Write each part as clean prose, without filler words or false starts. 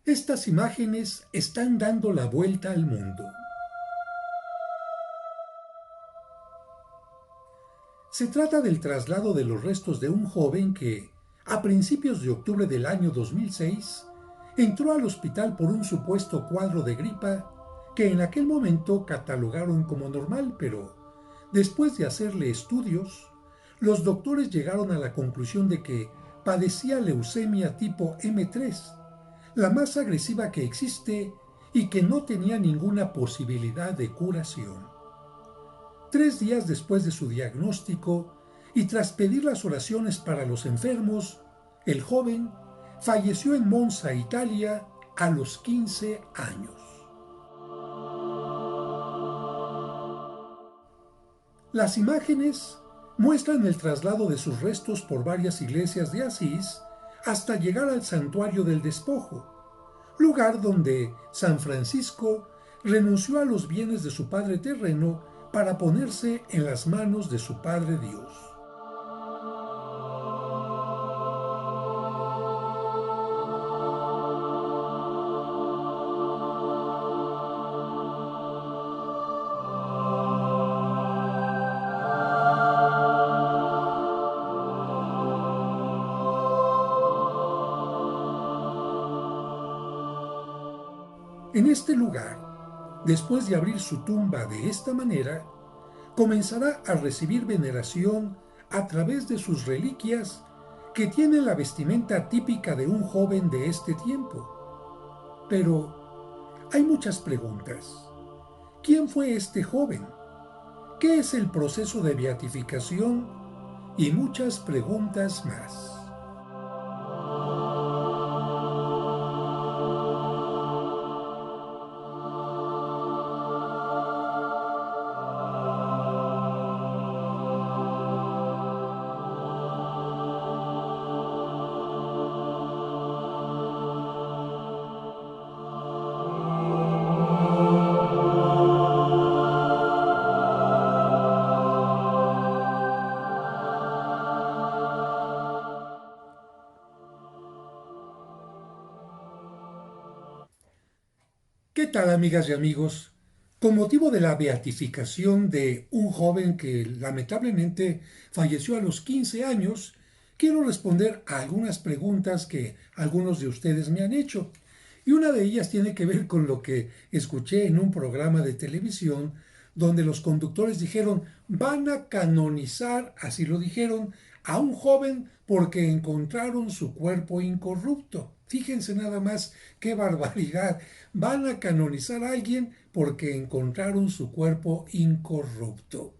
Estas imágenes están dando la vuelta al mundo. Se trata del traslado de los restos de un joven que, a principios de octubre del año 2006, entró al hospital por un supuesto cuadro de gripa que en aquel momento catalogaron como normal, pero después de hacerle estudios, los doctores llegaron a la conclusión de que padecía leucemia tipo M3, la más agresiva que existe y que no tenía ninguna posibilidad de curación. 3 días después de su diagnóstico y tras pedir las oraciones para los enfermos, el joven falleció en Monza, Italia, a los 15 años. Las imágenes muestran el traslado de sus restos por varias iglesias de Asís hasta llegar al Santuario del Despojo, lugar donde San Francisco renunció a los bienes de su padre terreno para ponerse en las manos de su Padre Dios. En este lugar, después de abrir su tumba de esta manera, comenzará a recibir veneración a través de sus reliquias que tienen la vestimenta típica de un joven de este tiempo. Pero hay muchas preguntas. ¿Quién fue este joven? ¿Qué es el proceso de beatificación? Y muchas preguntas más. ¿Qué tal, amigas y amigos? Con motivo de la beatificación de un joven que lamentablemente falleció a los 15 años, quiero responder a algunas preguntas que algunos de ustedes me han hecho. Y una de ellas tiene que ver con lo que escuché en un programa de televisión donde los conductores dijeron, van a canonizar, así lo dijeron, a un joven porque encontraron su cuerpo incorrupto. Fíjense nada más qué barbaridad. Van a canonizar a alguien porque encontraron su cuerpo incorrupto.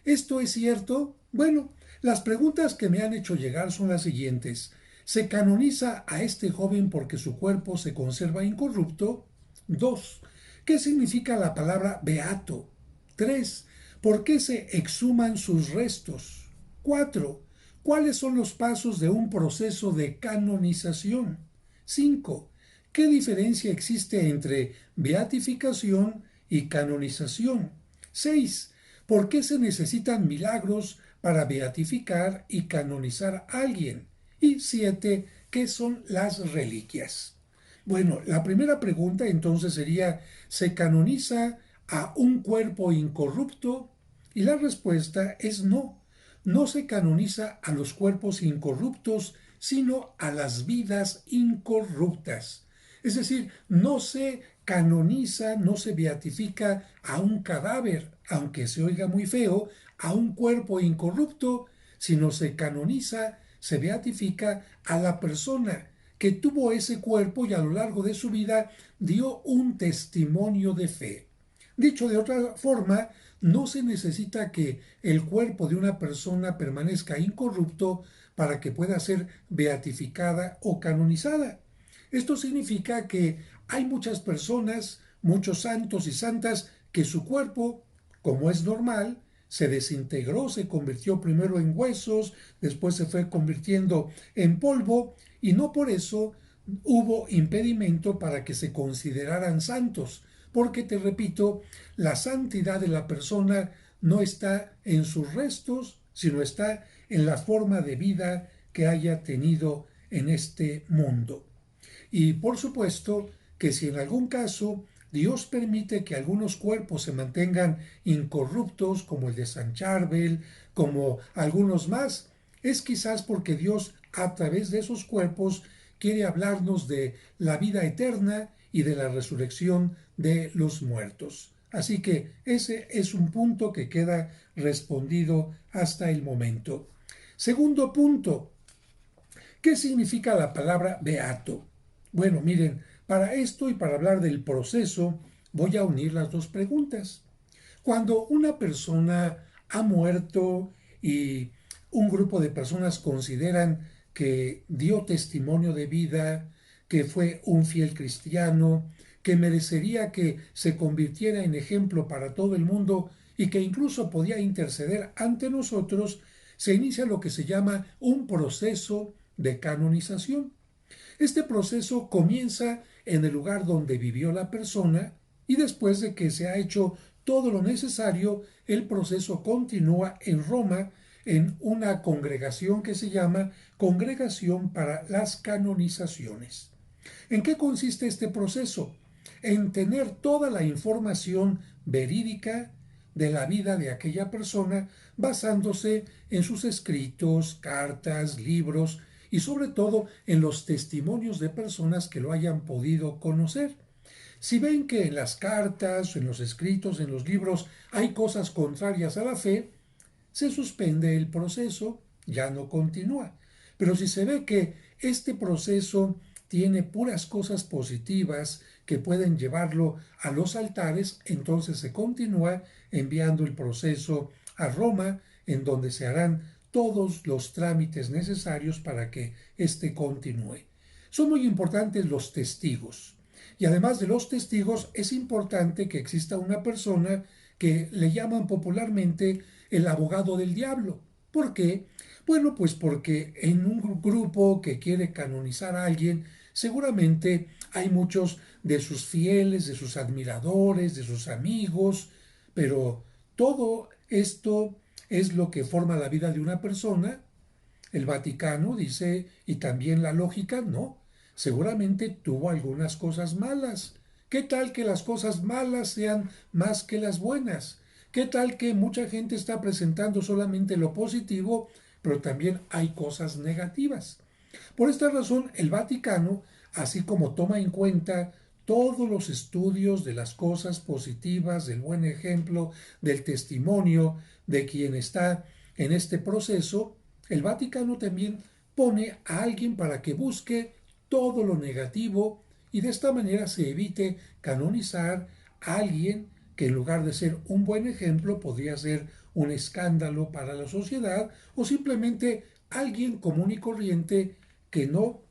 ¿Esto es cierto? Bueno, las preguntas que me han hecho llegar son las siguientes. ¿Se canoniza a este joven porque su cuerpo se conserva incorrupto? 2. ¿Qué significa la palabra beato? 3. ¿Por qué se exhuman sus restos? 4. ¿Cuáles son los pasos de un proceso de canonización? 5. ¿Qué diferencia existe entre beatificación y canonización? 6. ¿Por qué se necesitan milagros para beatificar y canonizar a alguien? Y 7. ¿Qué son las reliquias? Bueno, la primera pregunta entonces sería, ¿se canoniza a un cuerpo incorrupto? Y la respuesta es no. No se canoniza a los cuerpos incorruptos, sino a las vidas incorruptas. Es decir, no se canoniza, no se beatifica a un cadáver, aunque se oiga muy feo, a un cuerpo incorrupto, sino se canoniza, se beatifica a la persona que tuvo ese cuerpo y a lo largo de su vida dio un testimonio de fe. Dicho de otra forma, no se necesita que el cuerpo de una persona permanezca incorrupto para que pueda ser beatificada o canonizada. Esto significa que hay muchas personas, muchos santos y santas, que su cuerpo, como es normal, se desintegró, se convirtió primero en huesos, después se fue convirtiendo en polvo, y no por eso hubo impedimento para que se consideraran santos, porque te repito, la santidad de la persona no está en sus restos, sino está en la forma de vida que haya tenido en este mundo. Y por supuesto que si en algún caso Dios permite que algunos cuerpos se mantengan incorruptos, como el de San Charbel, como algunos más, es quizás porque Dios a través de esos cuerpos quiere hablarnos de la vida eterna y de la resurrección de los muertos. Así que ese es un punto que queda respondido hasta el momento. Segundo punto, ¿qué significa la palabra beato? Bueno, miren, para esto y para hablar del proceso, voy a unir las dos preguntas. Cuando una persona ha muerto y un grupo de personas consideran que dio testimonio de vida, que fue un fiel cristiano, que merecería que se convirtiera en ejemplo para todo el mundo y que incluso podía interceder ante nosotros, se inicia lo que se llama un proceso de canonización. Este proceso comienza en el lugar donde vivió la persona y después de que se ha hecho todo lo necesario, el proceso continúa en Roma en una congregación que se llama Congregación para las Canonizaciones. ¿En qué consiste este proceso? En tener toda la información verídica de la vida de aquella persona basándose en sus escritos, cartas, libros y sobre todo en los testimonios de personas que lo hayan podido conocer. Si ven que en las cartas, en los escritos, en los libros hay cosas contrarias a la fe, se suspende el proceso, ya no continúa. Pero si se ve que este proceso tiene puras cosas positivas que pueden llevarlo a los altares, entonces se continúa enviando el proceso a Roma, en donde se harán todos los trámites necesarios para que éste continúe. Son muy importantes los testigos. Y además de los testigos, es importante que exista una persona que le llaman popularmente el abogado del diablo. ¿Por qué? Bueno, pues porque en un grupo que quiere canonizar a alguien, seguramente hay muchos de sus fieles, de sus admiradores, de sus amigos, pero todo esto es lo que forma la vida de una persona. El Vaticano dice, y también la lógica, no, seguramente tuvo algunas cosas malas. ¿Qué tal que las cosas malas sean más que las buenas? ¿Qué tal que mucha gente está presentando solamente lo positivo, pero también hay cosas negativas? Por esta razón, el Vaticano, así como toma en cuenta todos los estudios de las cosas positivas, del buen ejemplo, del testimonio de quien está en este proceso, el Vaticano también pone a alguien para que busque todo lo negativo y de esta manera se evite canonizar a alguien que en lugar de ser un buen ejemplo podría ser un escándalo para la sociedad o simplemente alguien común y corriente que no,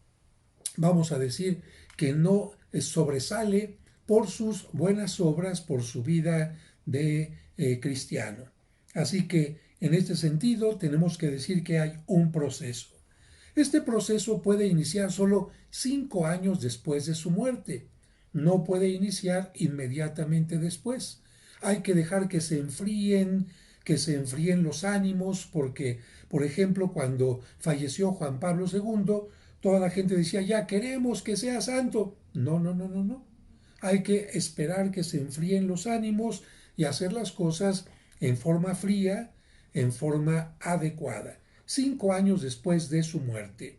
vamos a decir, que no sobresale por sus buenas obras, por su vida de cristiano. Así que en este sentido tenemos que decir que hay un proceso. Este proceso puede iniciar solo 5 años después de su muerte. No puede iniciar inmediatamente después. Hay que dejar que se enfríen los ánimos, porque, por ejemplo, cuando falleció Juan Pablo II, toda la gente decía, ya queremos que sea santo. No, no, no, no, no. Hay que esperar que se enfríen los ánimos y hacer las cosas en forma fría, en forma adecuada. 5 años después de su muerte.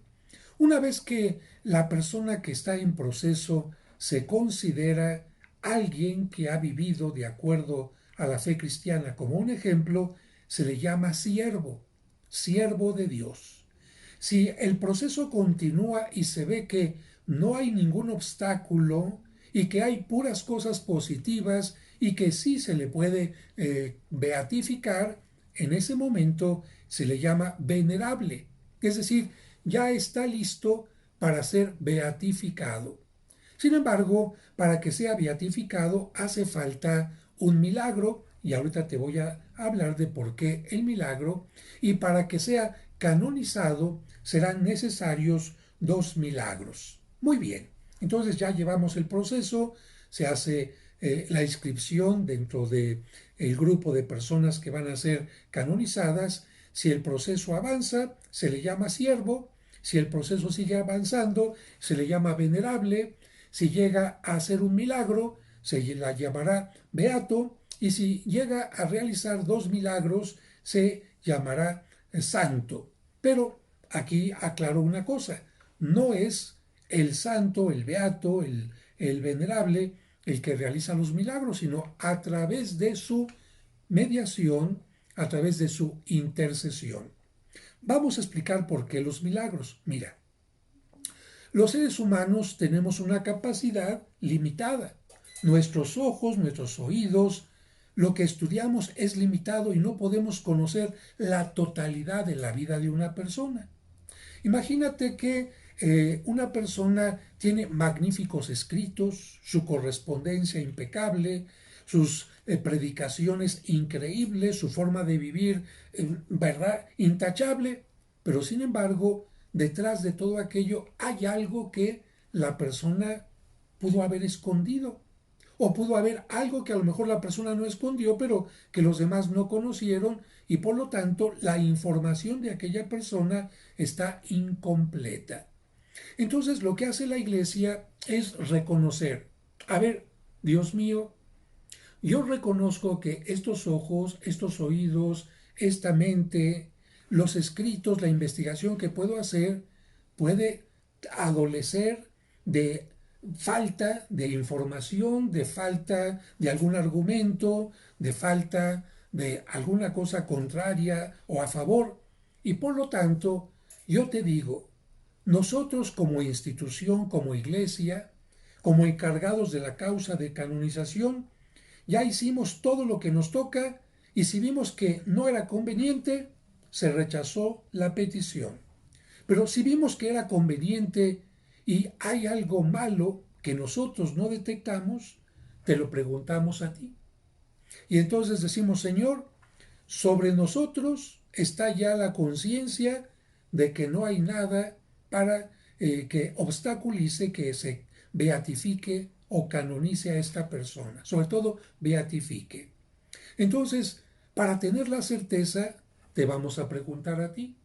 Una vez que la persona que está en proceso se considera alguien que ha vivido de acuerdo a la fe cristiana como un ejemplo, se le llama siervo, siervo de Dios. Si el proceso continúa y se ve que no hay ningún obstáculo y que hay puras cosas positivas y que sí se le puede beatificar, en ese momento se le llama venerable, es decir, ya está listo para ser beatificado. Sin embargo, para que sea beatificado hace falta un milagro, y ahorita te voy a hablar de por qué el milagro, y para que sea canonizado serán necesarios 2 milagros. Muy bien, entonces ya llevamos el proceso, se hace la inscripción dentro del grupo de personas que van a ser canonizadas. Si el proceso avanza, se le llama siervo, Si el proceso sigue avanzando, se le llama venerable. Si llega a hacer un milagro, se la llamará beato. Y si llega a realizar dos milagros, se llamará santo. Pero aquí aclaro una cosa, no es el santo, el beato, el venerable, el que realiza los milagros, sino a través de su mediación, a través de su intercesión. Vamos a explicar por qué los milagros. Mira, los seres humanos tenemos una capacidad limitada. Nuestros ojos, nuestros oídos, lo que estudiamos es limitado y no podemos conocer la totalidad de la vida de una persona. Imagínate que una persona tiene magníficos escritos, su correspondencia impecable, sus predicaciones increíbles, su forma de vivir, verdad, intachable, pero sin embargo, detrás de todo aquello hay algo que la persona pudo haber escondido. O pudo haber algo que a lo mejor la persona no escondió, pero que los demás no conocieron y por lo tanto la información de aquella persona está incompleta. Entonces lo que hace la iglesia es reconocer, a ver, Dios mío, yo reconozco que estos ojos, estos oídos, esta mente, los escritos, la investigación que puedo hacer, puede adolecer de falta de información, de falta de algún argumento, de falta de alguna cosa contraria o a favor. Y por lo tanto, yo te digo, nosotros como institución, como iglesia, como encargados de la causa de canonización, ya hicimos todo lo que nos toca y si vimos que no era conveniente, se rechazó la petición. Pero si vimos que era conveniente y hay algo malo que nosotros no detectamos, te lo preguntamos a ti. Y entonces decimos, Señor, sobre nosotros está ya la conciencia de que no hay nada para que obstaculice que se beatifique o canonice a esta persona. Sobre todo, beatifique. Entonces, para tener la certeza, te vamos a preguntar a ti.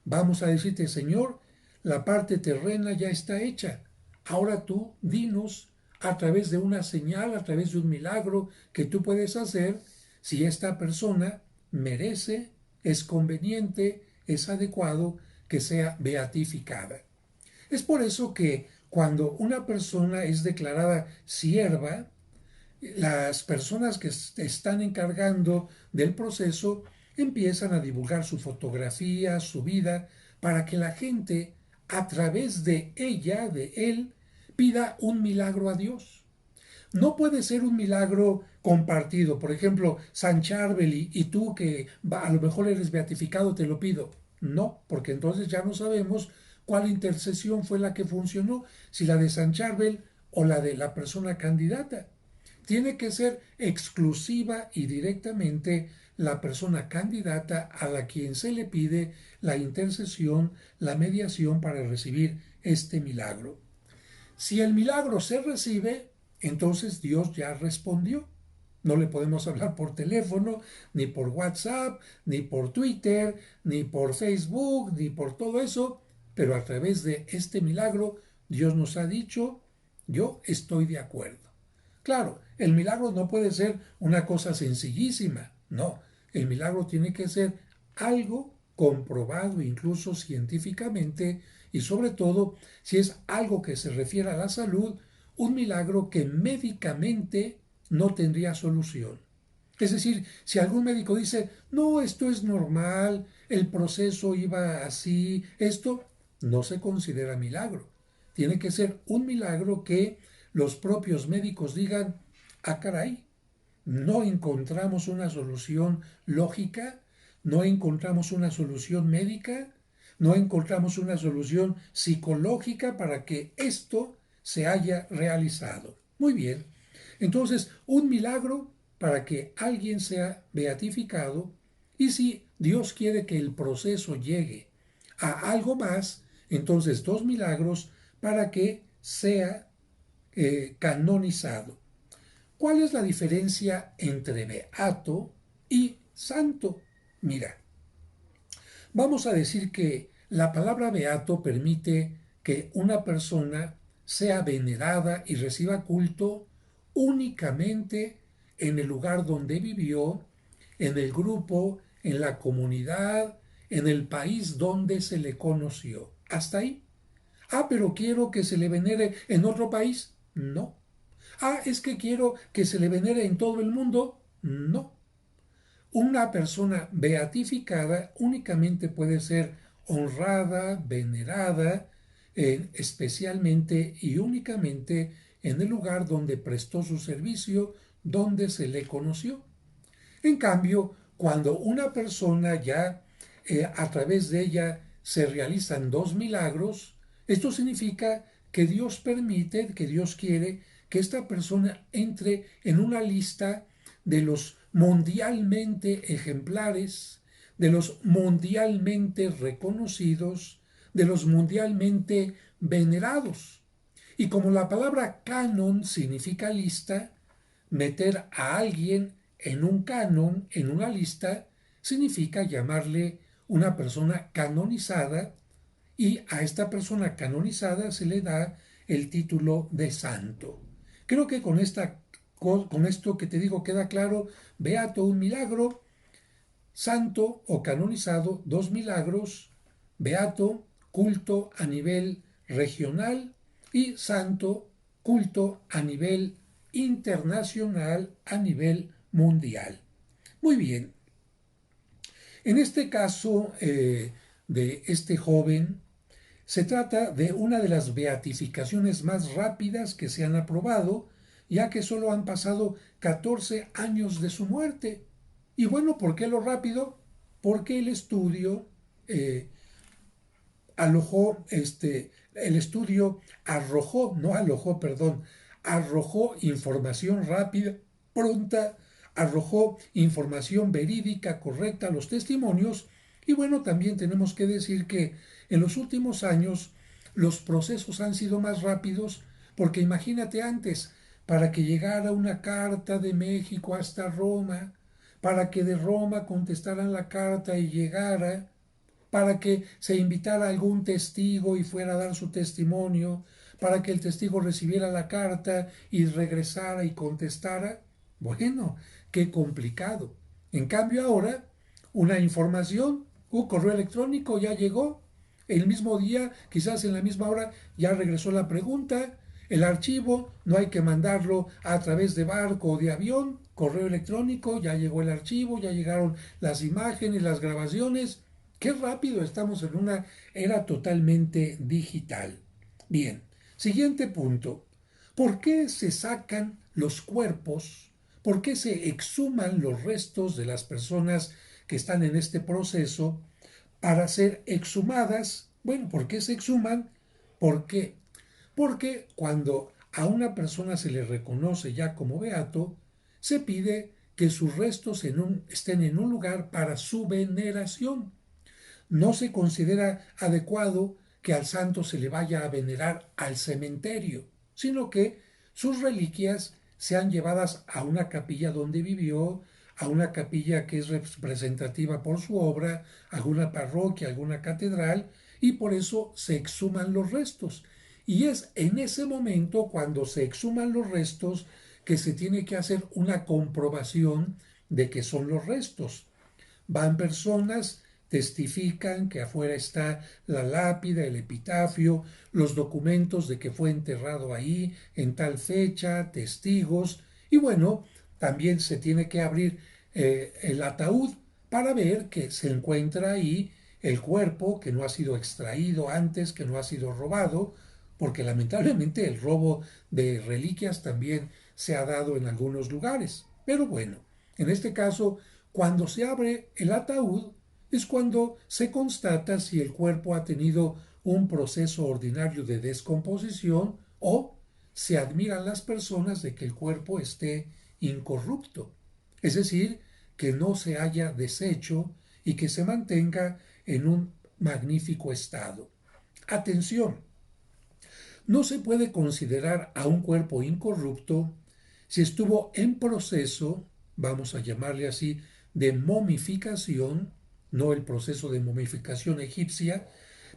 Vamos a decirte, Señor, la parte terrena ya está hecha. Ahora tú dinos a través de una señal, a través de un milagro que tú puedes hacer, si esta persona merece, es conveniente, es adecuado que sea beatificada. Es por eso que cuando una persona es declarada sierva, las personas que están encargando del proceso empiezan a divulgar su fotografía, su vida, para que la gente, a través de ella, de él, pida un milagro a Dios. No puede ser un milagro compartido. Por ejemplo, San Charbel y tú que a lo mejor eres beatificado, te lo pido. No, porque entonces ya no sabemos cuál intercesión fue la que funcionó, si la de San Charbel o la de la persona candidata. Tiene que ser exclusiva y directamente la persona candidata a la quien se le pide la intercesión, la mediación para recibir este milagro. Si el milagro se recibe, entonces Dios ya respondió. No le podemos hablar por teléfono, ni por WhatsApp, ni por Twitter, ni por Facebook, ni por todo eso, pero a través de este milagro Dios nos ha dicho, yo estoy de acuerdo. Claro, el milagro no puede ser una cosa sencillísima, no, el milagro tiene que ser algo comprobado incluso científicamente y sobre todo si es algo que se refiere a la salud, un milagro que médicamente no tendría solución. Es decir, si algún médico dice, no, esto es normal, el proceso iba así, esto no se considera milagro. Tiene que ser un milagro que los propios médicos digan, ah, caray, no encontramos una solución lógica, no encontramos una solución médica, no encontramos una solución psicológica para que esto se haya realizado. Muy bien, entonces un milagro para que alguien sea beatificado y si Dios quiere que el proceso llegue a algo más, entonces dos milagros para que sea canonizado. ¿Cuál es la diferencia entre beato y santo? Mira, vamos a decir que La palabra beato permite que una persona sea venerada y reciba culto únicamente en el lugar donde vivió, en el grupo, en la comunidad, en el país donde se le conoció. Hasta ahí. Ah, pero quiero que se le venere en otro país. No. Ah, es que quiero que se le venere en todo el mundo. No. Una persona beatificada únicamente puede ser honrada, venerada, especialmente y únicamente en el lugar donde prestó su servicio, donde se le conoció. En cambio, cuando una persona ya a través de ella se realizan dos milagros, esto significa que Dios permite, que Dios quiere que esta persona entre en una lista de los mundialmente ejemplares, de los mundialmente reconocidos, de los mundialmente venerados. Y como la palabra canon significa lista, meter a alguien en un canon, en una lista, significa llamarle una persona canonizada, y a esta persona canonizada se le da el título de santo. Creo que con esto que te digo queda claro: beato, un milagro; santo o canonizado, dos milagros; beato, culto a nivel regional; y santo, culto a nivel internacional, a nivel mundial. Muy bien. En este caso de este joven, se trata de una de las beatificaciones más rápidas que se han aprobado, ya que solo han pasado 14 años de su muerte. Y bueno, ¿por qué lo rápido? Porque el estudio arrojó información rápida, pronta, arrojó información verídica, correcta, los testimonios. Y bueno, también tenemos que decir que en los últimos años los procesos han sido más rápidos, porque imagínate antes, para que llegara una carta de México hasta Roma, para que de Roma contestaran la carta y llegara, para que se invitara a algún testigo y fuera a dar su testimonio, para que el testigo recibiera la carta y regresara y contestara. Bueno, qué complicado. En cambio ahora, una información, un correo electrónico ya llegó, el mismo día, quizás en la misma hora, ya regresó la pregunta, el archivo no hay que mandarlo a través de barco o de avión, correo electrónico, ya llegó el archivo, ya llegaron las imágenes, las grabaciones. Qué rápido, estamos en una era totalmente digital. Bien, siguiente punto. ¿Por qué se sacan los cuerpos? ¿Por qué se exhuman los restos de las personas que están en este proceso para ser exhumadas? Bueno, ¿por qué se exhuman? ¿Por qué? Porque cuando a una persona se le reconoce ya como beato, se pide que sus restos estén en un lugar para su veneración. No se considera adecuado que al santo se le vaya a venerar al cementerio, sino que sus reliquias sean llevadas a una capilla donde vivió, a una capilla que es representativa por su obra, alguna parroquia, alguna catedral, y por eso se exhuman los restos. Y es en ese momento, cuando se exhuman los restos, que se tiene que hacer una comprobación de que son los restos. Van personas, testifican que afuera está la lápida, el epitafio, los documentos de que fue enterrado ahí en tal fecha, testigos, y bueno, también se tiene que abrir el ataúd para ver que se encuentra ahí el cuerpo, que no ha sido extraído antes, que no ha sido robado, porque lamentablemente el robo de reliquias también se ha dado en algunos lugares. Pero bueno, en este caso, cuando se abre el ataúd, es cuando se constata si el cuerpo ha tenido un proceso ordinario de descomposición, o se admiran las personas de que el cuerpo esté incorrupto, es decir, que no se haya deshecho y que se mantenga en un magnífico estado. Atención, no se puede considerar a un cuerpo incorrupto si estuvo en proceso, vamos a llamarle así, de momificación, no el proceso de momificación egipcia,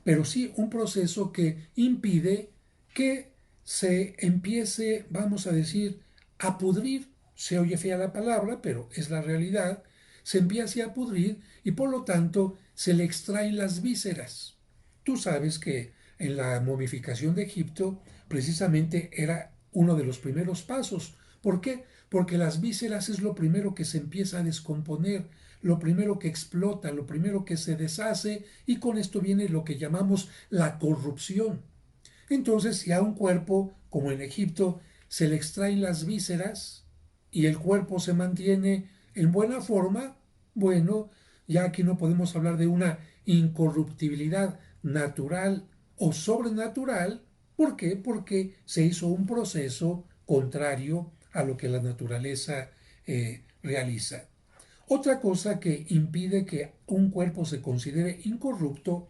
pero sí un proceso que impide que se empiece, vamos a decir, a pudrir. Se oye fea la palabra, pero es la realidad. Se empiece a pudrir y por lo tanto se le extraen las vísceras. Tú sabes que en la momificación de Egipto precisamente era uno de los primeros pasos. ¿Por qué? Porque las vísceras es lo primero que se empieza a descomponer, lo primero que explota, lo primero que se deshace, y con esto viene lo que llamamos la corrupción. Entonces, si a un cuerpo, como en Egipto, se le extraen las vísceras y el cuerpo se mantiene en buena forma, bueno, ya aquí no podemos hablar de una incorruptibilidad natural o sobrenatural. ¿Por qué? Porque se hizo un proceso contrario a lo que la naturaleza realiza. Otra cosa que impide que un cuerpo se considere incorrupto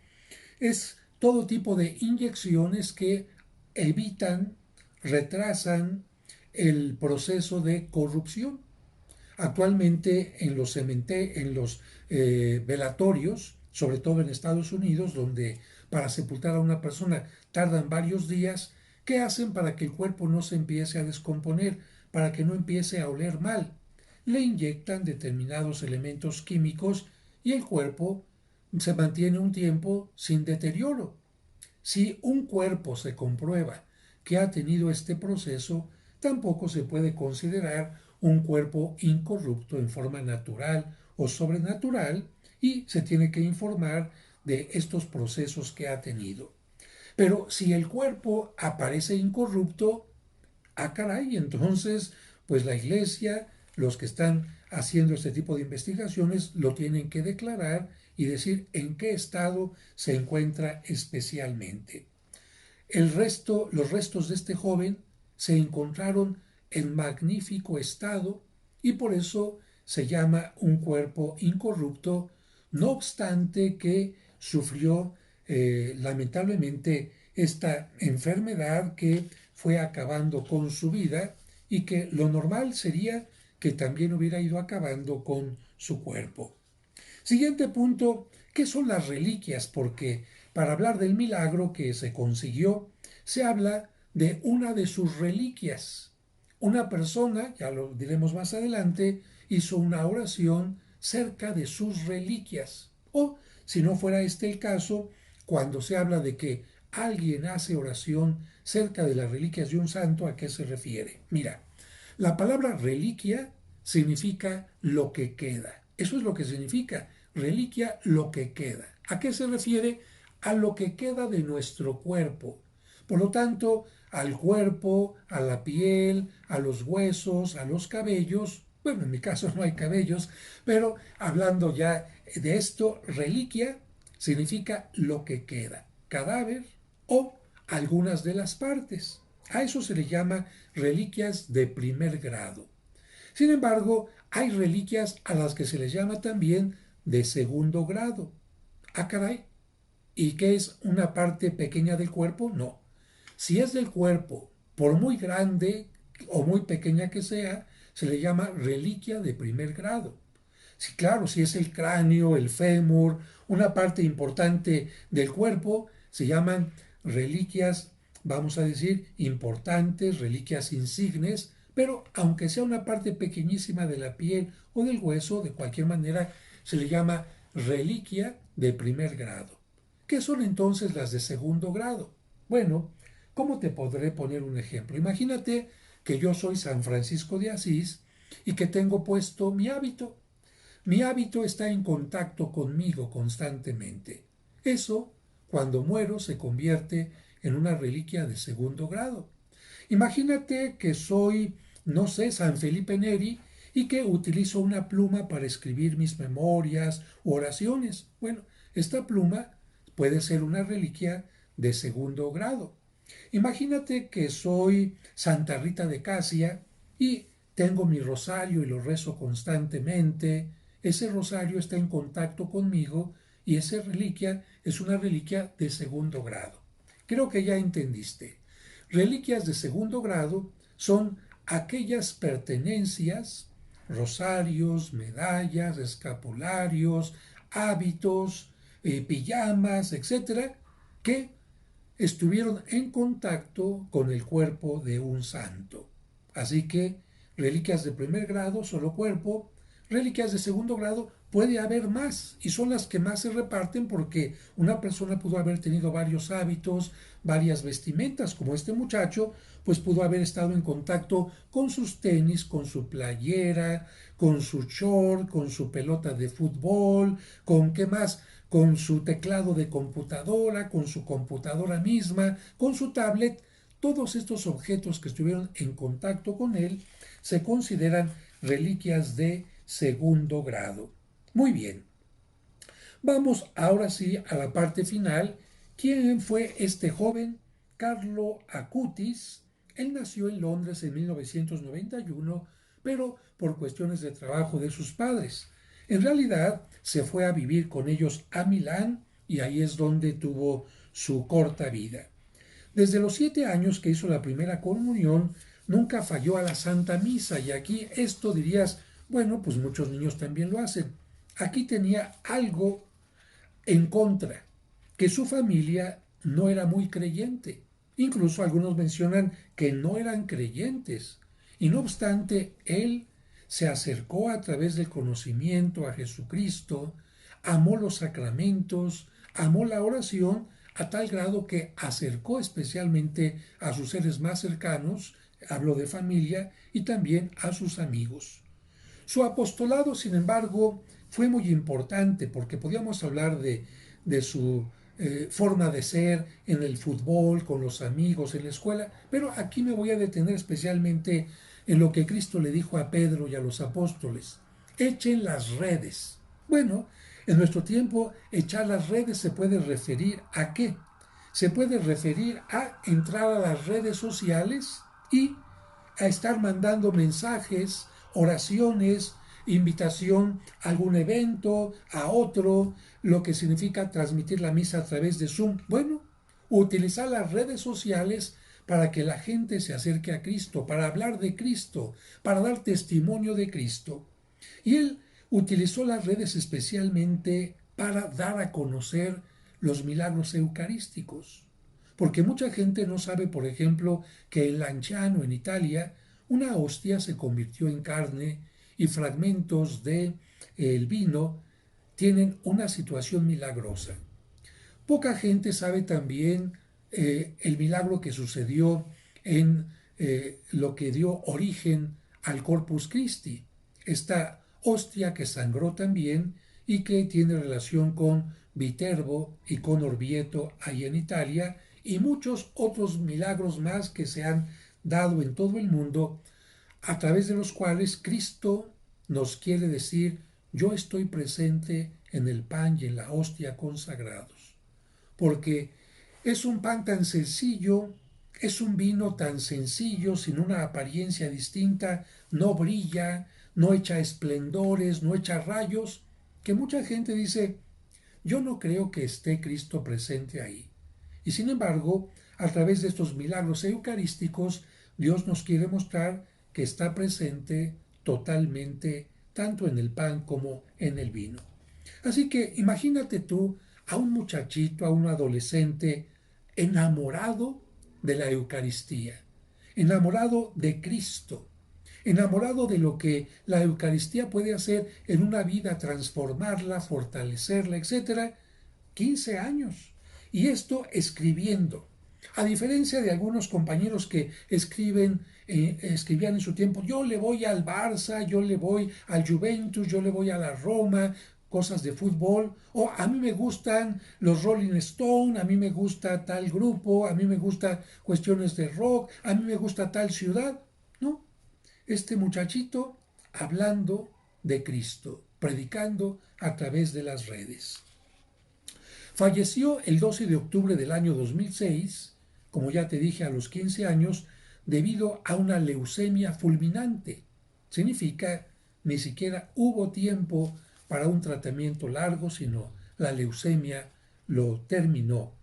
es todo tipo de inyecciones que evitan, retrasan el proceso de corrupción. Actualmente en los velatorios, sobre todo en Estados Unidos, donde para sepultar a una persona tardan varios días, ¿qué hacen para que el cuerpo no se empiece a descomponer, para que no empiece a oler mal? Le inyectan determinados elementos químicos y el cuerpo se mantiene un tiempo sin deterioro. Si un cuerpo se comprueba que ha tenido este proceso, tampoco se puede considerar un cuerpo incorrupto en forma natural o sobrenatural, y se tiene que informar de estos procesos que ha tenido. Pero si el cuerpo aparece incorrupto, ah, caray, entonces, pues la iglesia, los que están haciendo este tipo de investigaciones, lo tienen que declarar y decir en qué estado se encuentra especialmente. Los restos de este joven se encontraron en magnífico estado y por eso se llama un cuerpo incorrupto, no obstante que sufrió lamentablemente esta enfermedad que fue acabando con su vida y que lo normal sería que también hubiera ido acabando con su cuerpo. Siguiente punto, ¿qué son las reliquias? Porque para hablar del milagro que se consiguió, se habla de una de sus reliquias. Una persona, ya lo diremos más adelante, hizo una oración cerca de sus reliquias. O, si no fuera este el caso, cuando se habla de que alguien hace oración cerca de las reliquias de un santo, ¿a qué se refiere? Mira, la palabra reliquia significa lo que queda. Eso es lo que significa. Reliquia, lo que queda. ¿A qué se refiere? A lo que queda de nuestro cuerpo. Por lo tanto, al cuerpo, a la piel, a los huesos, a los cabellos. Bueno, en mi caso no hay cabellos, pero hablando ya de esto, reliquia significa lo que queda. Cadáver o algunas de las partes. A eso se le llama reliquias de primer grado. Sin embargo, hay reliquias a las que se les llama también de segundo grado. Ah, caray. ¿Y qué es una parte pequeña del cuerpo? No. Si es del cuerpo, por muy grande o muy pequeña que sea, se le llama reliquia de primer grado. Sí, claro, si es el cráneo, el fémur, una parte importante del cuerpo, se llaman reliquias, vamos a decir, importantes, reliquias insignes, pero aunque sea una parte pequeñísima de la piel o del hueso, de cualquier manera se le llama reliquia de primer grado. ¿Qué son entonces las de segundo grado? Bueno, ¿cómo te podré poner un ejemplo? Imagínate que yo soy San Francisco de Asís y que tengo puesto mi hábito. Mi hábito está en contacto conmigo constantemente. Eso, cuando muero, se convierte en una reliquia de segundo grado. Imagínate que soy, no sé, San Felipe Neri y que utilizo una pluma para escribir mis memorias u oraciones. Bueno, esta pluma puede ser una reliquia de segundo grado. Imagínate que soy Santa Rita de Casia y tengo mi rosario y lo rezo constantemente. Ese rosario está en contacto conmigo y esa reliquia es una reliquia de segundo grado. Creo que ya entendiste. Reliquias de segundo grado son aquellas pertenencias, rosarios, medallas, escapularios, hábitos, pijamas, etcétera, que estuvieron en contacto con el cuerpo de un santo. Así que reliquias de primer grado, solo cuerpo; reliquias de segundo grado, puede haber más, y son las que más se reparten porque una persona pudo haber tenido varios hábitos, varias vestimentas, como este muchacho, pues pudo haber estado en contacto con sus tenis, con su playera, con su short, con su pelota de fútbol, con qué más, con su teclado de computadora, con su computadora misma, con su tablet. Todos estos objetos que estuvieron en contacto con él se consideran reliquias de segundo grado. Muy bien, vamos ahora sí a la parte final. ¿Quién fue este joven? Carlo Acutis. Él nació en Londres en 1991, pero por cuestiones de trabajo de sus padres. En realidad se fue a vivir con ellos a Milán y ahí es donde tuvo su corta vida. Desde los 7 años que hizo la primera comunión, nunca falló a la Santa Misa, y aquí esto dirías, bueno, pues muchos niños también lo hacen. Aquí tenía algo en contra, que su familia no era muy creyente. Incluso algunos mencionan que no eran creyentes. Y no obstante, él se acercó a través del conocimiento a Jesucristo, amó los sacramentos, amó la oración, a tal grado que acercó especialmente a sus seres más cercanos, habló de familia, y también a sus amigos. Su apostolado, sin embargo, fue muy importante porque podíamos hablar de su forma de ser en el fútbol, con los amigos, en la escuela, pero aquí me voy a detener especialmente en lo que Cristo le dijo a Pedro y a los apóstoles: echen las redes. Bueno, en nuestro tiempo, echar las redes se puede referir a qué. Se puede referir a entrar a las redes sociales y a estar mandando mensajes, oraciones, invitación a algún evento, a otro, lo que significa transmitir la misa a través de Zoom. Bueno, utilizar las redes sociales para que la gente se acerque a Cristo, para hablar de Cristo, para dar testimonio de Cristo. Y él utilizó las redes especialmente para dar a conocer los milagros eucarísticos. Porque mucha gente no sabe, por ejemplo, que en Lanciano, en Italia, una hostia se convirtió en carne y fragmentos de el vino tienen una situación milagrosa. Poca gente sabe también el milagro que sucedió en lo que dio origen al Corpus Christi, esta hostia que sangró también y que tiene relación con Viterbo y con Orvieto ahí en Italia, y muchos otros milagros más que se han dado en todo el mundo, a través de los cuales Cristo nos quiere decir: yo estoy presente en el pan y en la hostia consagrados. Porque es un pan tan sencillo, es un vino tan sencillo, sin una apariencia distinta, no brilla, no echa esplendores, no echa rayos, que mucha gente dice: yo no creo que esté Cristo presente ahí. Y sin embargo, a través de estos milagros eucarísticos, Dios nos quiere mostrar que está presente totalmente, tanto en el pan como en el vino. Así que imagínate tú a un muchachito, a un adolescente enamorado de la Eucaristía, enamorado de Cristo, enamorado de lo que la Eucaristía puede hacer en una vida, transformarla, fortalecerla, etcétera. 15 años. Y esto escribiendo. A diferencia de algunos compañeros que escribían en su tiempo: yo le voy al Barça, yo le voy al Juventus, yo le voy a la Roma, cosas de fútbol, o a mí me gustan los Rolling Stone, a mí me gusta tal grupo, a mí me gusta cuestiones de rock, a mí me gusta tal ciudad. No, este muchachito hablando de Cristo, predicando a través de las redes. Falleció el 12 de octubre del año 2006, como ya te dije, a los 15 años, debido a una leucemia fulminante. Significa, ni siquiera hubo tiempo para un tratamiento largo, sino la leucemia lo terminó.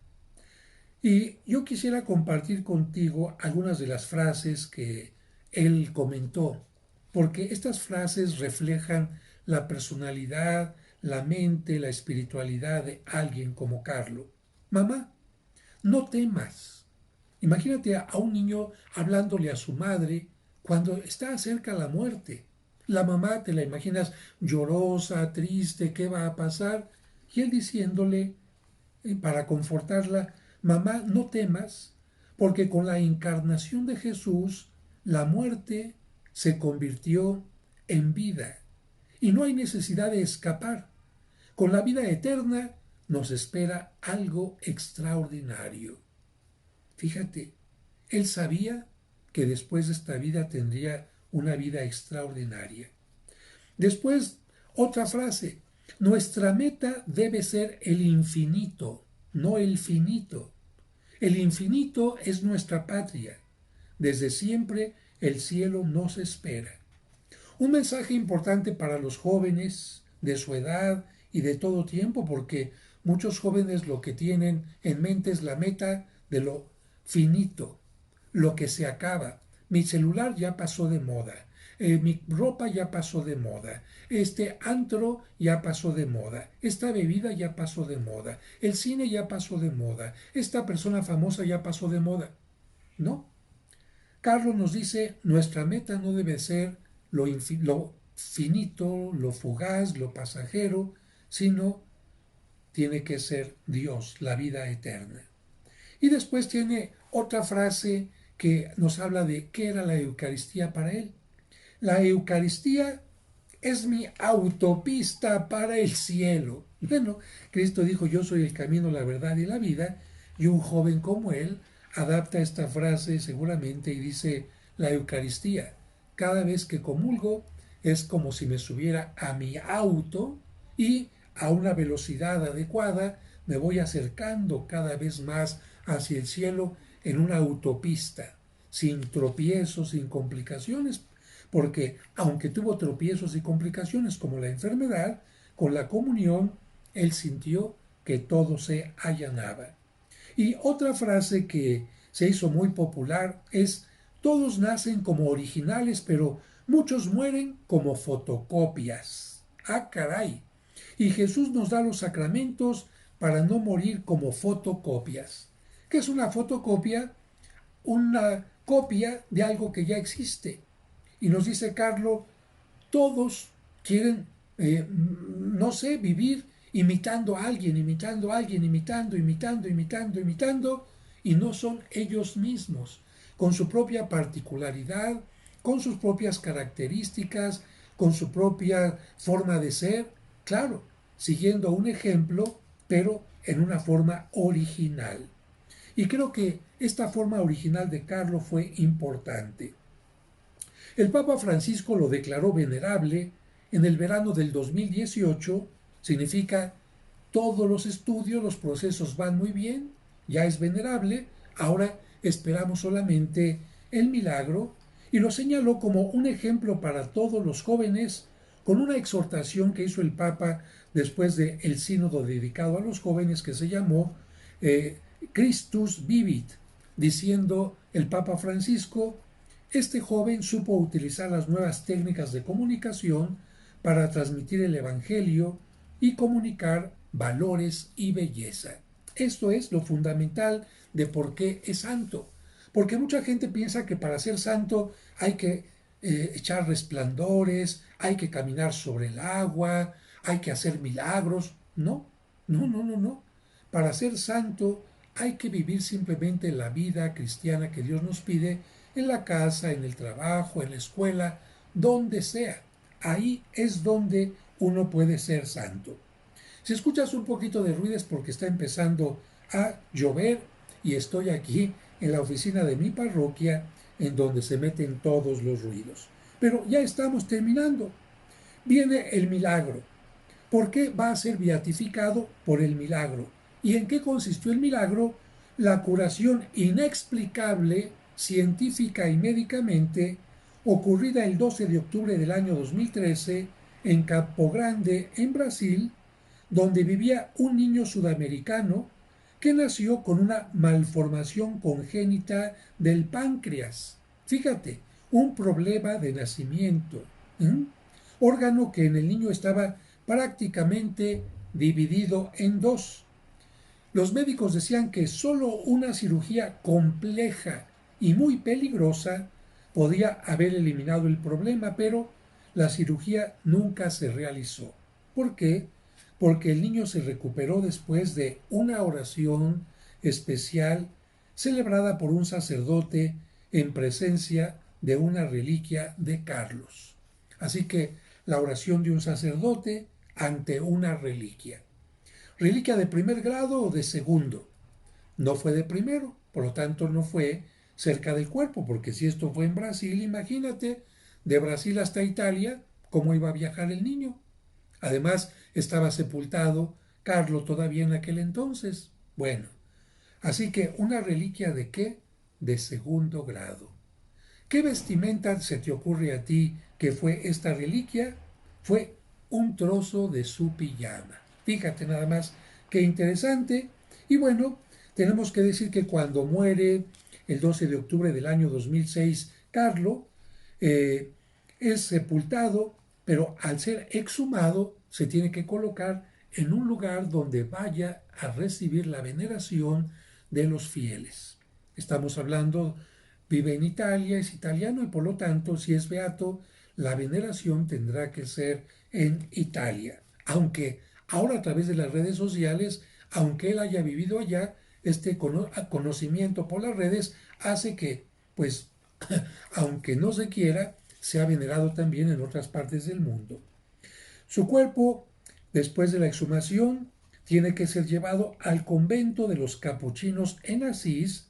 Y yo quisiera compartir contigo algunas de las frases que él comentó, porque estas frases reflejan la personalidad, la mente, la espiritualidad de alguien como Carlo. Mamá, no temas. Imagínate a un niño hablándole a su madre cuando está cerca la muerte. La mamá te la imaginas llorosa, triste, ¿qué va a pasar? Y él diciéndole, para confortarla, mamá, no temas, porque con la encarnación de Jesús, la muerte se convirtió en vida y no hay necesidad de escapar. Con la vida eterna nos espera algo extraordinario. Fíjate, él sabía que después de esta vida tendría una vida extraordinaria. Después, otra frase, nuestra meta debe ser el infinito, no el finito. El infinito es nuestra patria. Desde siempre el cielo nos espera. Un mensaje importante para los jóvenes de su edad y de todo tiempo, porque muchos jóvenes lo que tienen en mente es la meta de lo finito, lo que se acaba. Mi celular ya pasó de moda, mi ropa ya pasó de moda, este antro ya pasó de moda, esta bebida ya pasó de moda, el cine ya pasó de moda, esta persona famosa ya pasó de moda. No, Carlos nos dice, nuestra meta no debe ser lo finito, lo fugaz, lo pasajero, sino tiene que ser Dios, la vida eterna. Y después tiene otra frase que nos habla de qué era la Eucaristía para él. La Eucaristía es mi autopista para el cielo. Bueno, Cristo dijo, yo soy el camino, la verdad y la vida, y un joven como él adapta esta frase seguramente y dice, la Eucaristía, cada vez que comulgo es como si me subiera a mi auto y a una velocidad adecuada me voy acercando cada vez más hacia el cielo en una autopista, sin tropiezos, sin complicaciones, porque aunque tuvo tropiezos y complicaciones como la enfermedad, con la comunión él sintió que todo se allanaba. Y otra frase que se hizo muy popular es, todos nacen como originales, pero muchos mueren como fotocopias. Ah, caray. Y Jesús nos da los sacramentos para no morir como fotocopias. ¿Qué es una fotocopia? Una copia de algo que ya existe. Y nos dice Carlos, todos quieren, no sé, vivir imitando a alguien, imitando a alguien, imitando, y no son ellos mismos, con su propia particularidad, con sus propias características, con su propia forma de ser, claro, siguiendo un ejemplo, pero en una forma original. Y creo que esta forma original de Carlos fue importante. El Papa Francisco lo declaró venerable en el verano del 2018, significa todos los estudios, los procesos van muy bien, ya es venerable, ahora esperamos solamente el milagro, y lo señaló como un ejemplo para todos los jóvenes, con una exhortación que hizo el Papa después del sínodo dedicado a los jóvenes que se llamó Christus Vivit, diciendo el Papa Francisco, este joven supo utilizar las nuevas técnicas de comunicación para transmitir el Evangelio y comunicar valores y belleza. Esto es lo fundamental de por qué es santo. Porque mucha gente piensa que para ser santo hay que echar resplandores, hay que caminar sobre el agua, hay que hacer milagros. No, no. Para ser santo hay que vivir simplemente la vida cristiana que Dios nos pide en la casa, en el trabajo, en la escuela, donde sea. Ahí es donde uno puede ser santo. Si escuchas un poquito de ruido es porque está empezando a llover y estoy aquí en la oficina de mi parroquia en donde se meten todos los ruidos. Pero ya estamos terminando. Viene el milagro. ¿Por qué va a ser beatificado por el milagro? ¿Y en qué consistió el milagro? La curación inexplicable, científica y médicamente, ocurrida el 12 de octubre del año 2013 en Campo Grande, en Brasil, donde vivía un niño sudamericano que nació con una malformación congénita del páncreas. Fíjate, un problema de nacimiento. Órgano que en el niño estaba prácticamente dividido en dos. Los médicos decían que solo una cirugía compleja y muy peligrosa podía haber eliminado el problema, pero la cirugía nunca se realizó. ¿Por qué? Porque el niño se recuperó después de una oración especial celebrada por un sacerdote en presencia de una reliquia de Carlos. Así que la oración de un sacerdote ante una reliquia. Reliquia de primer grado o de segundo. No fue de primero, por lo tanto no fue cerca del cuerpo, porque si esto fue en Brasil, imagínate, de Brasil hasta Italia, cómo iba a viajar el niño. Además, estaba sepultado Carlo todavía en aquel entonces. Bueno, así que una reliquia de qué? De segundo grado. ¿Qué vestimenta se te ocurre a ti que fue esta reliquia? Fue un trozo de su pijama. Fíjate nada más, qué interesante. Y bueno, tenemos que decir que cuando muere el 12 de octubre del año 2006, Carlo eh, es sepultado, pero al ser exhumado se tiene que colocar en un lugar donde vaya a recibir la veneración de los fieles. Estamos hablando, vive en Italia, es italiano y por lo tanto, si es beato, la veneración tendrá que ser en Italia. Aunque ahora a través de las redes sociales, aunque él haya vivido allá, este conocimiento por las redes hace que, pues, aunque no se quiera, sea venerado también en otras partes del mundo. Su cuerpo, después de la exhumación, tiene que ser llevado al convento de los capuchinos en Asís,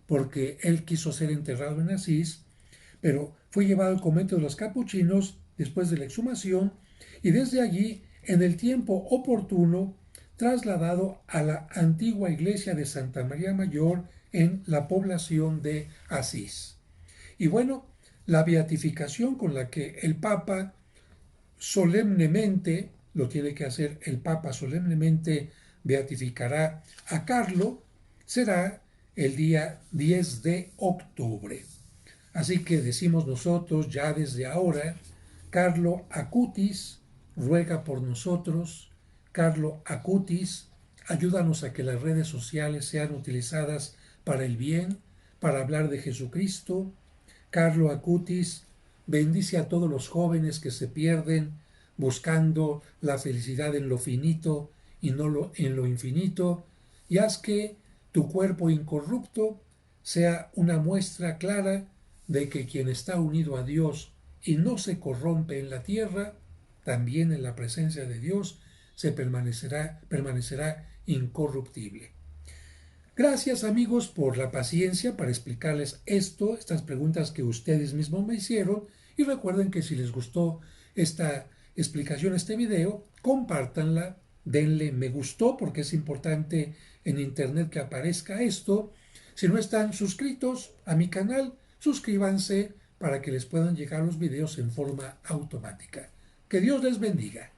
porque él quiso ser enterrado en Asís, pero fue llevado al convento de los capuchinos después de la exhumación y desde allí, en el tiempo oportuno, trasladado a la antigua iglesia de Santa María Mayor en la población de Asís. Y bueno, la beatificación con la que el Papa solemnemente, lo tiene que hacer el Papa solemnemente, beatificará a Carlo, será el día 10 de octubre. Así que decimos nosotros ya desde ahora, Carlo Acutis ruega por nosotros, Carlo Acutis, ayúdanos a que las redes sociales sean utilizadas para el bien, para hablar de Jesucristo. Carlo Acutis, bendice a todos los jóvenes que se pierden buscando la felicidad en lo finito y no en lo infinito, y haz que tu cuerpo incorrupto sea una muestra clara de que quien está unido a Dios y no se corrompe en la tierra, también en la presencia de Dios se permanecerá incorruptible. Gracias amigos por la paciencia para explicarles estas preguntas que ustedes mismos me hicieron y recuerden que si les gustó esta explicación, este video, compártanla, denle me gustó porque es importante en internet que aparezca esto. Si no están suscritos a mi canal, suscríbanse para que les puedan llegar los videos en forma automática. Que Dios les bendiga.